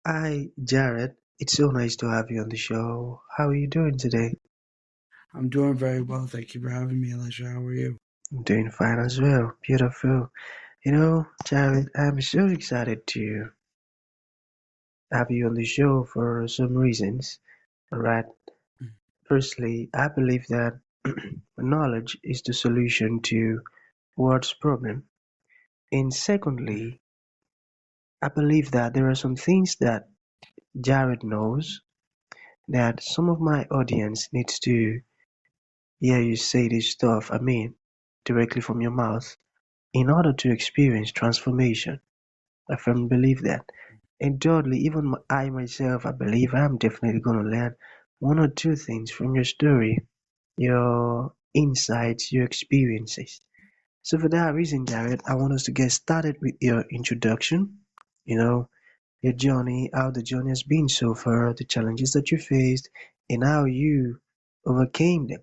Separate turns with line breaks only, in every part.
Hi, Jared. It's so nice to have you on the show. How are you doing today?
I'm doing very well. Thank you for having me, Elijah. How are you?
I'm doing fine as well. Beautiful. Jared, I'm so excited to have you on the show for some reasons. All right. Firstly, I believe that knowledge is the solution to world's problem. And secondly, I believe that there are some things that Jared knows that some of my audience needs to hear you say this stuff, directly from your mouth in order to experience transformation. I firmly believe that. And thirdly, even I myself, I believe I'm definitely going to learn one or two things from your story, your insights, your experiences. So for that reason, Jared, I want us to get started with your introduction. You know, your journey, how the journey has been so far, the challenges that you faced, and how you overcame them.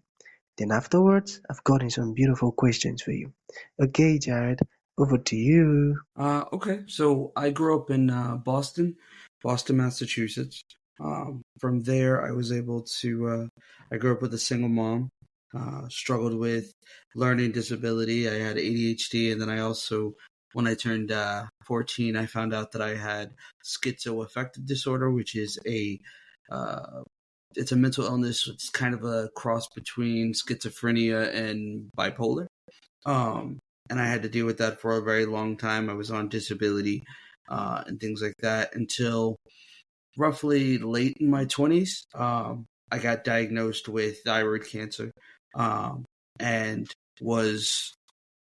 Then afterwards, I've gotten some beautiful questions for you. Okay, Jared, over to you.
Okay. So I grew up in Boston, Massachusetts. From there, I was able to. I grew up with a single mom. Struggled with learning disability. I had ADHD, and then I also, when I turned 14, I found out that I had schizoaffective disorder, which is a it's a mental illness. It's kind of a cross between schizophrenia and bipolar. Um, and I had to deal with that for a very long time. I was on disability and things like that until roughly late in my 20s. I got diagnosed with thyroid cancer um, and was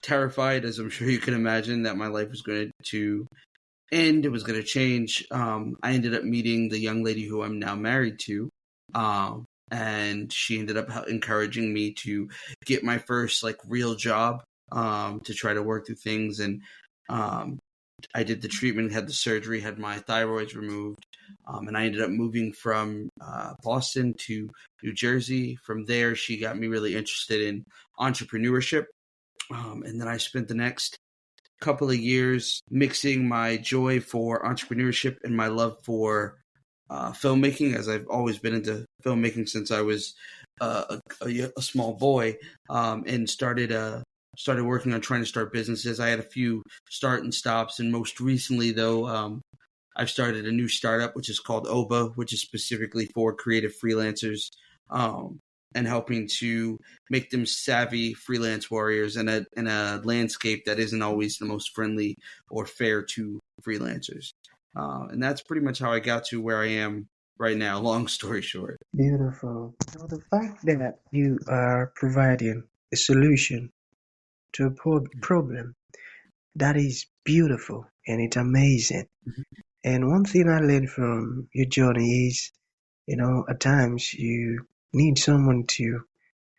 terrified, as I'm sure you can imagine, that my life was going to end. It was going to change. I ended up meeting the young lady who I'm now married to. And she ended up encouraging me to get my first like real job to try to work through things. And um, I did the treatment, had the surgery, had my thyroids removed, and I ended up moving from Boston to New Jersey. From there, she got me really interested in entrepreneurship, and then I spent the next couple of years mixing my joy for entrepreneurship and my love for filmmaking, as I've always been into filmmaking since I was a small boy, and started working on trying to start businesses. I had a few start and stops, and most recently, though, I've started a new startup which is called Oba, which is specifically for creative freelancers. Um, and helping to make them savvy freelance warriors in a landscape that isn't always the most friendly or fair to freelancers. And that's pretty much how I got to where I am right now. Long story short.
Beautiful. Now, the fact that you are providing a solution to a problem, that is beautiful and it's amazing. And one thing I learned from your journey is, at times you need someone to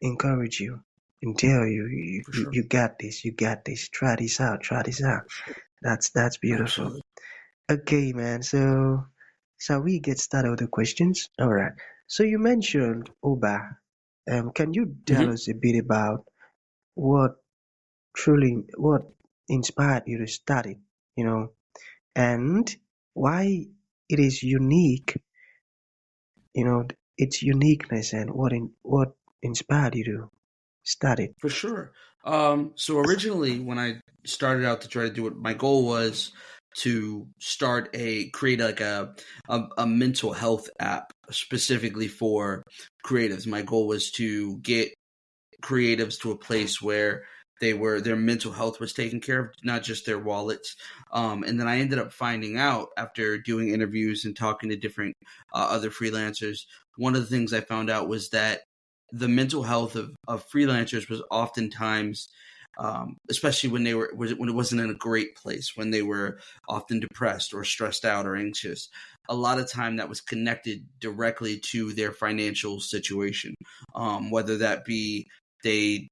encourage you and tell you,
For sure.
you got this, you got this, try this out. That's beautiful.
Absolutely.
Okay, man. So, shall we get started with the questions? All right. So you mentioned Uber. Can you tell
Mm-hmm.
us a bit about what what inspired you to start it? You know, and why it is unique. You know, its uniqueness and what inspired you to start it.
For sure. So originally, when I started out to try to do it, my goal was to create like a mental health app specifically for creatives. My goal was to get creatives to a place where their mental health was taken care of, not just their wallets. And then I ended up finding out after doing interviews and talking to different other freelancers. One of the things I found out was that the mental health of freelancers was oftentimes, especially when it wasn't in a great place, when they were often depressed or stressed out or anxious. A lot of time that was connected directly to their financial situation, whether that be they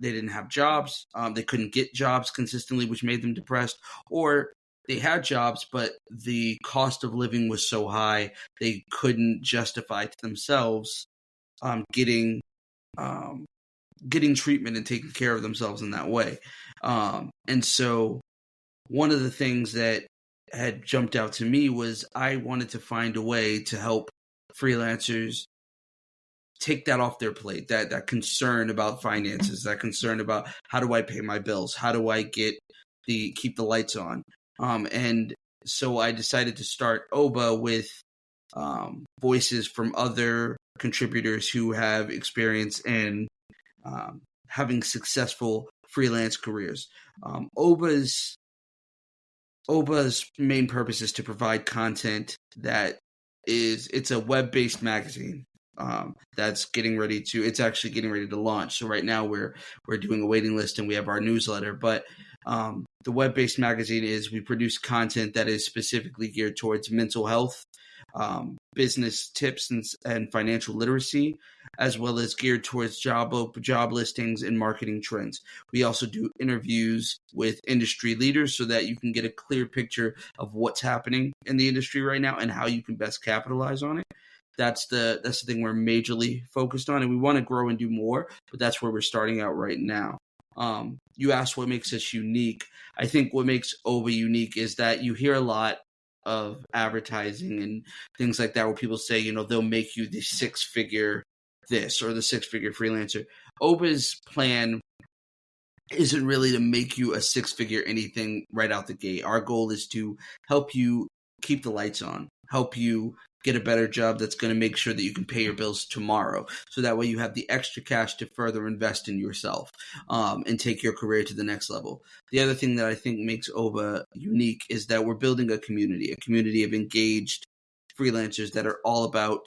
didn't have jobs, they couldn't get jobs consistently, which made them depressed, or they had jobs but the cost of living was so high they couldn't justify to themselves getting um, getting treatment and taking care of themselves in that way. And so one of the things that had jumped out to me was I wanted to find a way to help freelancers take that off their plate, that concern about finances, that concern about how do I pay my bills, how do I keep the lights on, and so I decided to start Oba with voices from other contributors who have experience in having successful freelance careers. Oba's main purpose is to provide content it's a web-based magazine that's it's actually getting ready to launch. So right now we're doing a waiting list and we have our newsletter, but the web-based magazine we produce content that is specifically geared towards mental health, business tips and financial literacy, as well as geared towards job listings and marketing trends. We also do interviews with industry leaders so that you can get a clear picture of what's happening in the industry right now and how you can best capitalize on it. That's the thing we're majorly focused on, and we want to grow and do more, but that's where we're starting out right now. You asked what makes us unique. I think what makes Oba unique is that you hear a lot of advertising and things like that where people say, they'll make you the six-figure this or the six-figure freelancer. Oba's plan isn't really to make you a six-figure anything right out the gate. Our goal is to help you keep the lights on, help you get a better job that's going to make sure that you can pay your bills tomorrow. So that way you have the extra cash to further invest in yourself and take your career to the next level. The other thing that I think makes Oba unique is that we're building a community of engaged freelancers that are all about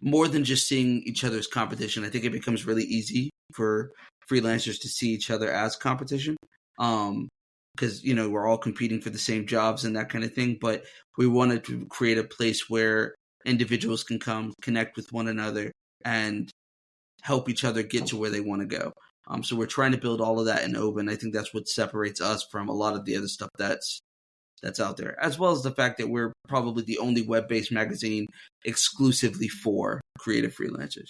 more than just seeing each other's competition. I think it becomes really easy for freelancers to see each other as competition. Because we're all competing for the same jobs and that kind of thing, but we wanted to create a place where individuals can come connect with one another and help each other get to where they want to go. So we're trying to build all of that in Oba, and I think that's what separates us from a lot of the other stuff that's out there, as well as the fact that we're probably the only web-based magazine exclusively for creative freelancers.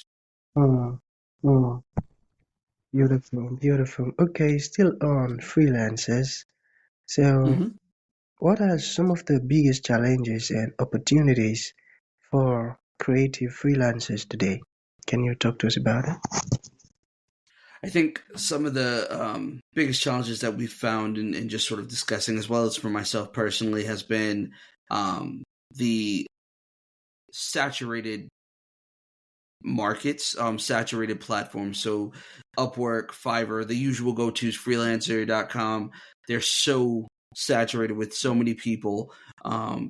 Oh, oh, beautiful, beautiful. Okay, still on freelancers. So, what are some of the biggest challenges and opportunities for creative freelancers today? Can you talk to us about it?
I think some of the biggest challenges that we've found in just sort of discussing, as well as for myself personally, has been the saturated markets, saturated platforms. So Upwork, Fiverr, the usual go-tos, freelancer.com, they're so saturated with so many people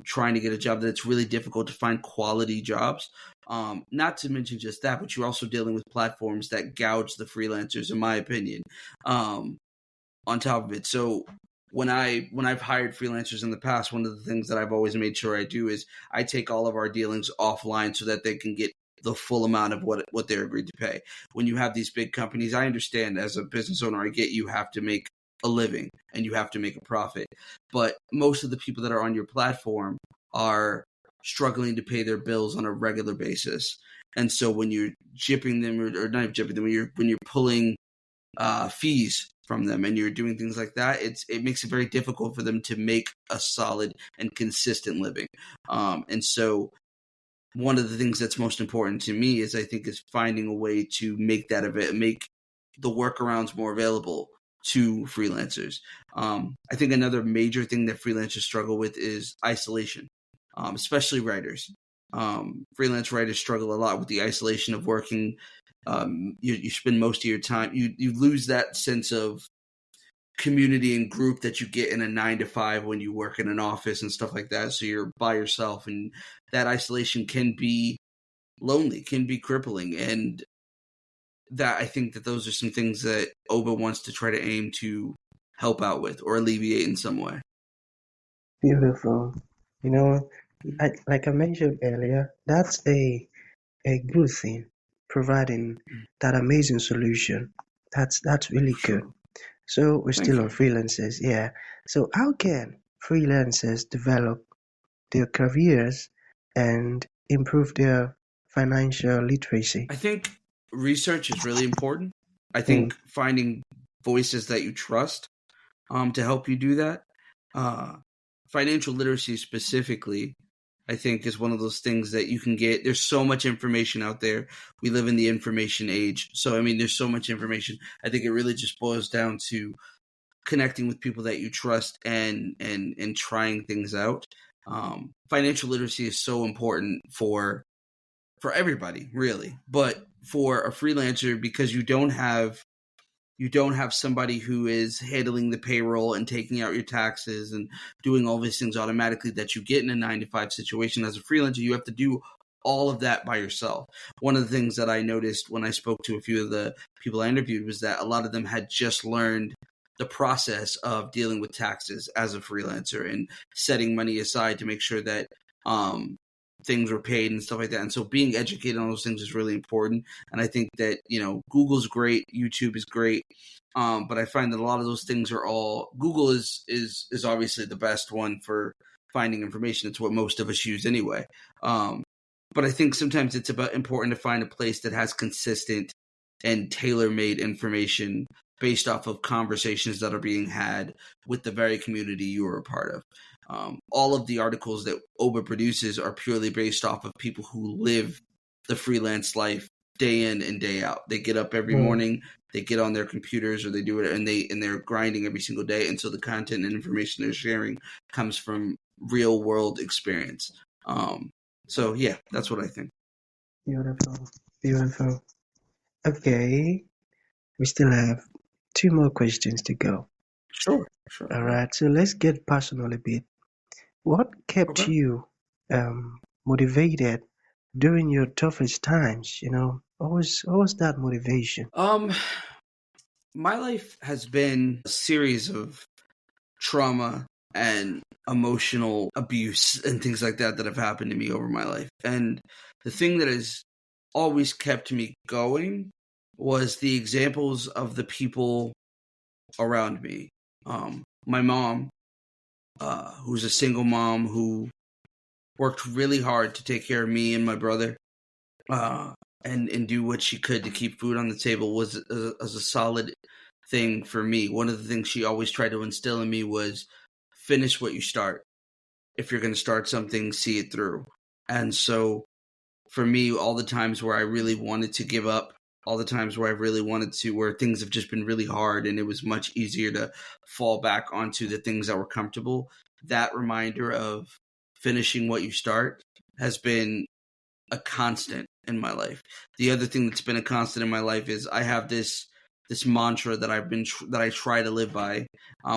trying to get a job that it's really difficult to find quality jobs. Not to mention just that, but you're also dealing with platforms that gouge the freelancers, in my opinion, on top of it. So when I've hired freelancers in the past, one of the things that I've always made sure I do is I take all of our dealings offline so that they can get the full amount of what they're agreed to pay. When you have these big companies, I understand as a business owner, I get you have to make a living and you have to make a profit. But most of the people that are on your platform are struggling to pay their bills on a regular basis. And so when you're jipping them or not jipping them, when you're pulling fees from them and you're doing things like that, it makes it very difficult for them to make a solid and consistent living. And so one of the things that's most important to me is finding a way to make make the workarounds more available to freelancers. I think another major thing that freelancers struggle with is isolation, especially writers. Freelance writers struggle a lot with the isolation of working. You spend most of your time, you lose that sense of community and group that you get in a 9 to 5 when you work in an office and stuff like that. So you're by yourself, and that isolation can be lonely, can be crippling. And that I think that those are some things that Oba wants to try to aim to help out with or alleviate in some way.
Beautiful. You know, like I mentioned earlier, that's a good thing, providing that amazing solution. That's really
Sure.
good. So we're
Thank
still on
you.
freelancers, yeah. So how can freelancers develop their careers and improve their financial literacy?
I think research is really important. I
Mm,
think finding voices that you trust to help you do that. Uh, financial literacy specifically, I think, is one of those things that you can get. There's so much information out there. We live in the information age. So, I mean, there's so much information. I think it really just boils down to connecting with people that you trust and trying things out. Financial literacy is so important for everybody, really. But for a freelancer, because you don't have somebody who is handling the payroll and taking out your taxes and doing all these things automatically that you get in a 9 to 5 situation. As a freelancer, you have to do all of that by yourself. One of the things that I noticed when I spoke to a few of the people I interviewed was that a lot of them had just learned the process of dealing with taxes as a freelancer and setting money aside to make sure that things were paid and stuff like that. And so being educated on those things is really important. And I think that, Google's great, YouTube is great. But I find that a lot of those things are all Google is obviously the best one for finding information. It's what most of us use anyway. But I think sometimes it's important to find a place that has consistent and tailor-made information based off of conversations that are being had with the very community you are a part of. All of the articles that Oba produces are purely based off of people who live the freelance life day in and day out. They get up every morning, they get on their computers or they do it, and they're grinding every single day. And so the content and information they're sharing comes from real world experience. So yeah, that's what I think.
Beautiful, beautiful. Okay, we still have 2 more questions to go.
Sure.
All right, so let's get personal a bit. What kept you motivated during your toughest times? What was that motivation?
My life has been a series of trauma and emotional abuse and things like that have happened to me over my life. And the thing that has always kept me going was the examples of the people around me. My mom, who's a single mom who worked really hard to take care of me and my brother, and do what she could to keep food on the table, was a solid thing for me. One of the things she always tried to instill in me was finish what you start. If you're going to start something, see it through. And so for me, all the times where I really wanted to give up, all the times where I really wanted to, where things have just been really hard and it was much easier to fall back onto the things that were comfortable, that reminder of finishing what you start has been a constant in my life. The other thing that's been a constant in my life is I have this mantra that I try to live by,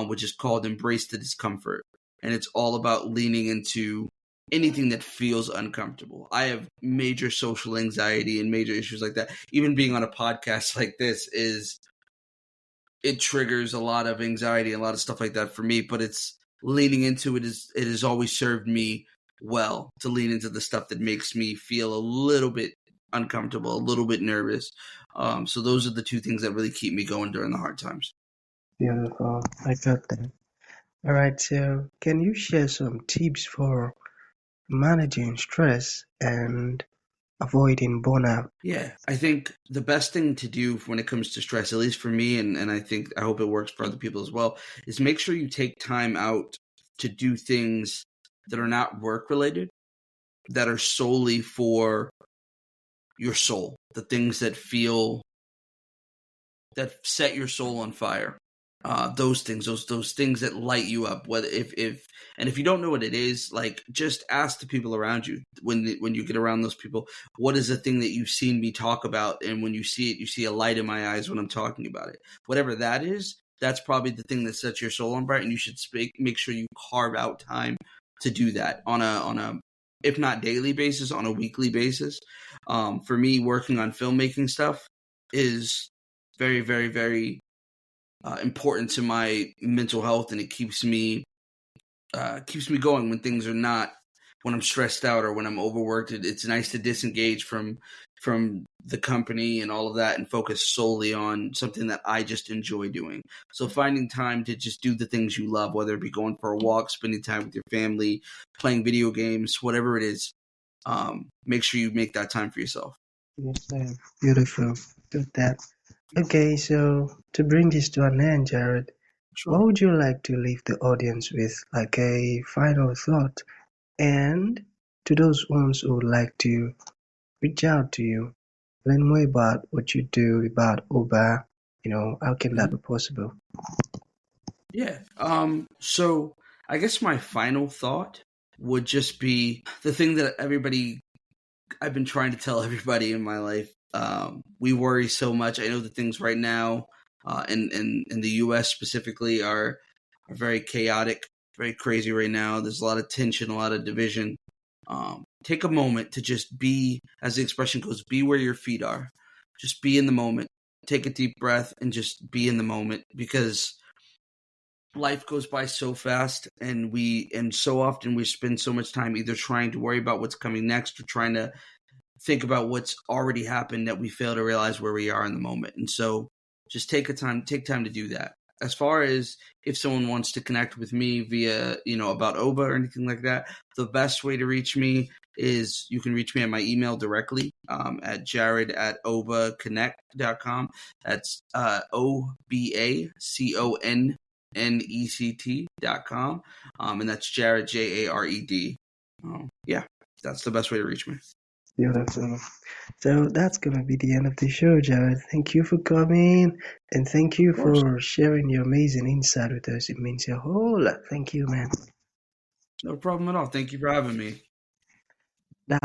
which is called embrace the discomfort. And it's all about leaning into anything that feels uncomfortable. I have major social anxiety and major issues like that. Even being on a podcast like this it triggers a lot of anxiety and a lot of stuff like that for me, but it's leaning into it has always served me well to lean into the stuff that makes me feel a little bit uncomfortable, a little bit nervous. So those are the 2 things that really keep me going during the hard times.
Beautiful. I got that. All right, so can you share some tips for managing stress and avoiding burnout?
Yeah, I think the best thing to do when it comes to stress, at least for me, and I hope it works for other people as well, is make sure you take time out to do things that are not work related, that are solely for your soul, the things that set your soul on fire. Those things that light you up. Whether if you don't know what it is, like, just ask the people around you when you get around those people, what is the thing that you've seen me talk about, and when you see it, you see a light in my eyes when I'm talking about it. Whatever that is, that's probably the thing that sets your soul on fire, and you should make sure you carve out time to do that on a if not daily basis, on a weekly basis. For me, working on filmmaking stuff is very, very, very important to my mental health, and it keeps me going when things are not, when I'm stressed out or when I'm overworked. It's nice to disengage from the company and all of that and focus solely on something that I just enjoy doing. So finding time to just do the things you love, whether it be going for a walk, spending time with your family, playing video games, whatever it is, make sure you make that time for yourself.
Yes, sir. Beautiful. Got that. Okay, so to bring this to an end, Jared,
Sure.
what would you like to leave the audience with, like a final thought? And to those ones who would like to reach out to you, learn more about what you do about Uber, how can that
Mhm.
be possible?
Yeah. So I guess my final thought would just be the thing that everybody I've been trying to tell everybody in my life. We worry so much. I know that things right now, in the U.S. specifically, are very chaotic, very crazy right now. There's a lot of tension, a lot of division. Take a moment to just be, as the expression goes, be where your feet are. Just be in the moment. Take a deep breath and just be in the moment, because life goes by so fast, and so often we spend so much time either trying to worry about what's coming next or trying to think about what's already happened, that we fail to realize where we are in the moment. And so just take time to do that. As far as if someone wants to connect with me via, about OBA or anything like that, the best way to reach me is you can reach me at my email directly, at jared@obaconnect.com. That's OBACONNECT.com. And that's Jared, JARED. Yeah, that's the best way to reach me.
Beautiful. So that's gonna be the end of the show, Jared. Thank you for coming, and thank you
Of course.
for sharing your amazing insight with us. It means a whole lot. Thank you, man.
No problem at all. Thank you for having me.